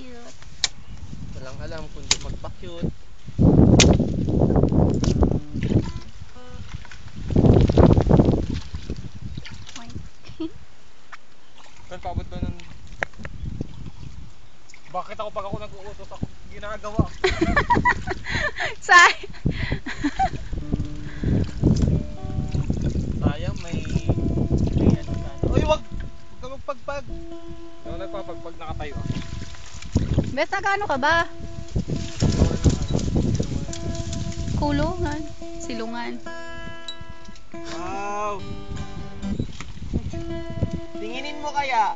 cute. Walang alam kundi magpa-cute. Kan paabot ba ng... Bakit ako pag ako nag-uutos ako ginagawa? Say. Sayang may ano sana. Uy, wag ka magpagpag. Ano nagpapagpag nakatayo? Bet, nagano ka ba? Kulungan. Silungan. Wow. Tinginin mo kaya.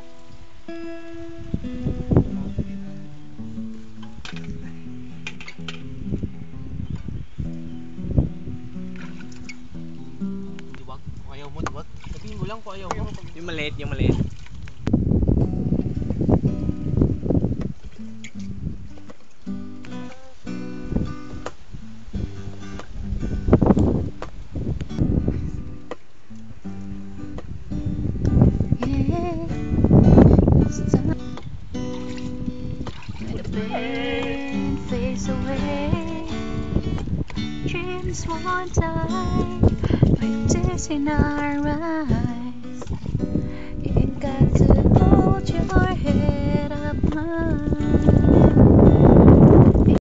Wag, kung ayaw mo, wag. Sabihin mo lang kung ayaw mo. Yung maliit, yung maliit. Fades away. Dreams won't die. With tears in our eyes. You got to hold your head.